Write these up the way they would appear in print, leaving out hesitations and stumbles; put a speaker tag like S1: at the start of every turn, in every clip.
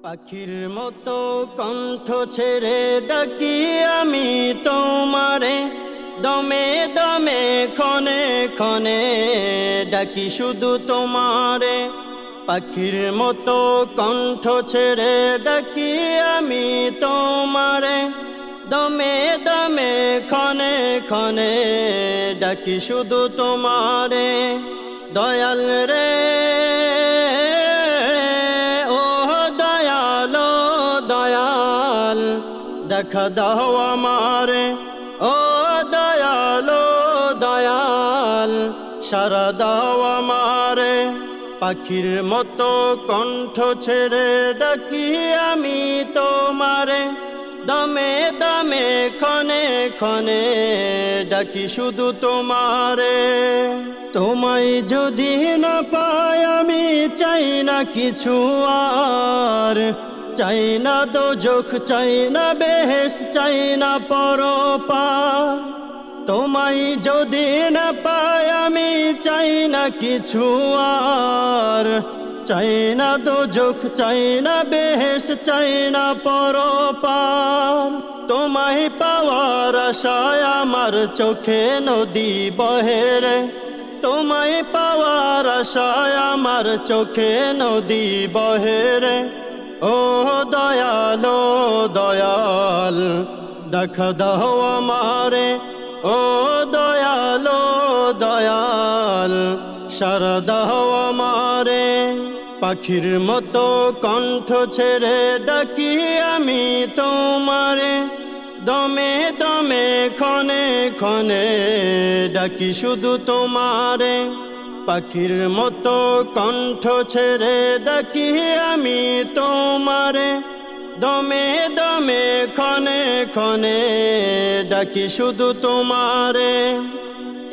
S1: পাখির মতো কণ্ঠ ছেড়ে ডাকি আমি তোমারে, দমে দমে ক্ষণে ক্ষণে ডাকি শুধু তোমারে। পাখির মতো কণ্ঠ ছেড়ে ডাকি আমি তোমারে, দমে দমে ক্ষণে ক্ষণে ডাকি শুধু তোমারে। দয়াল রে দেখা দাও আমারে, ও দয়ালো দয়াল সারা দাও আমারে। পাখির মতো কণ্ঠ ছেড়ে ডাকি আমি তোমারে, দমে দমে ক্ষণে ক্ষণে ডাকি শুধু তোমারে। তোমায় যদি না পাই আমি চাই না কিছু আর, চাই না দোজখ চাই না বেহেশত চাই না পরপার। তোমায় যদি না পাই আমি চাই না কিছু আর, চাই না দোজখ চাই না বেহেশত চাই না পরপার। তোমায় পাওয়ার আশায় আমার চোখে নদী বহে রে, তোমায় পাওয়ার আশায় আমার চোখে নদী বহে রে। ও দয়ালো দয়াল দেখা দাও আমারে, ও দয়ালো দয়াল সারা দাও আমারে। পাখির মতো কণ্ঠ ছেড়ে ডাকি আমি তোমারে, দমে দমে ক্ষণে ক্ষণে ডাকি শুধু তোমারে। পাখির মতো কণ্ঠ ছেড়ে ডাকি আমি তোমারে, দমে দমে ক্ষণে ক্ষণে ডাকি শুধু তোমারে।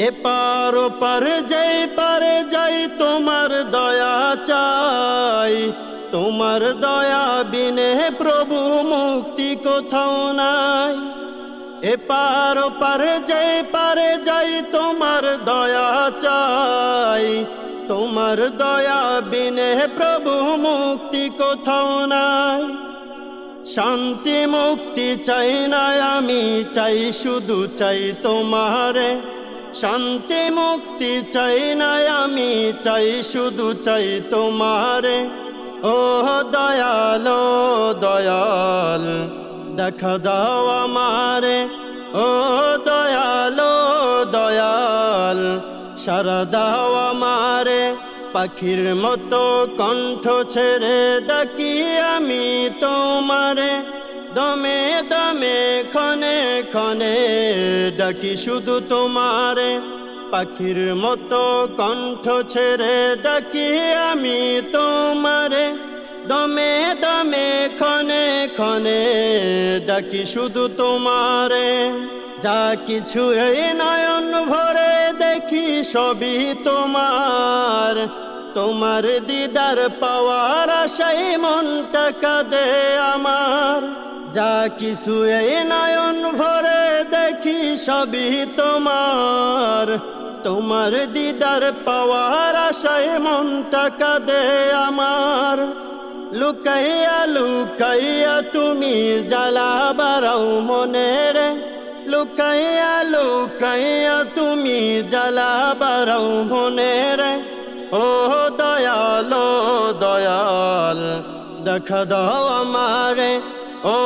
S1: এপার ওপার যাই পারে যাই তোমার দয়া চাই, তোমার দয়া বিনে প্রভু মুক্তি কোথাও নাই। এপার ওপার যাই পারে যাই তোমার দয়া চাই, তোমার দয়া বিনে প্রভু মুক্তি কোথাও নাই। শান্তি মুক্তি চাই না আমি চাই শুধু চাই তোমারে, শান্তি মুক্তি চাই না আমি চাই শুধু চাই তোমারে। ও দয়ালো দয়াল দেখা দাও আমারে, ও দয়ালো দয়াল সারা দাও আমারে। পাখির মতো কণ্ঠ ছেড়ে ডাকি আমি তোমারে, দমে দমে ক্ষণে ক্ষণে ডাকি শুধু তোমারে। পাখির মতো কণ্ঠ ছেড়ে ডাকি আমি তোমারে, দমে দমে ক্ষণে ক্ষণে ডাকি শুধু তোমারে। যা কিছু এই নয়ন ভরে দেখি সবই তোমার, তোমার দিদার পাওয়ার আশায় মনটা কাঁদে আমার। যা কিছু এই নয়ন ভরে দেখি সবই তোমার, তোমার দিদার পাওয়ার আশায় মনটা কাঁদে আমার। লুকাইয়া লুকাইয়া তুমি জ্বালা বাড়াও মনের, লুকাইয়া লুকাইয়া তুমি জ্বালা বাড়াও মনের। ও দয়ালো দয়াল দেখা দাও আমারে, ও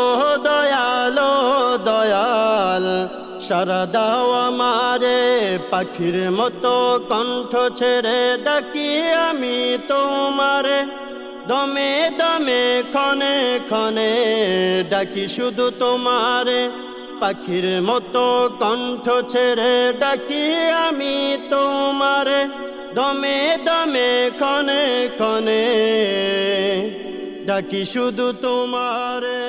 S1: দয়ালো দয়াল সারা দাও আমারে। পাখির মতো কণ্ঠ ছেড়ে ডাকি আমি তোমারে, দমে দমে ক্ষণে ক্ষণে ডাকি শুধু তোমারে। পাখির মতো কণ্ঠ ছেড়ে ডাকি আমি তোমারে, দমে দমে ক্ষণে ক্ষণে ডাকি শুধু তোমারে।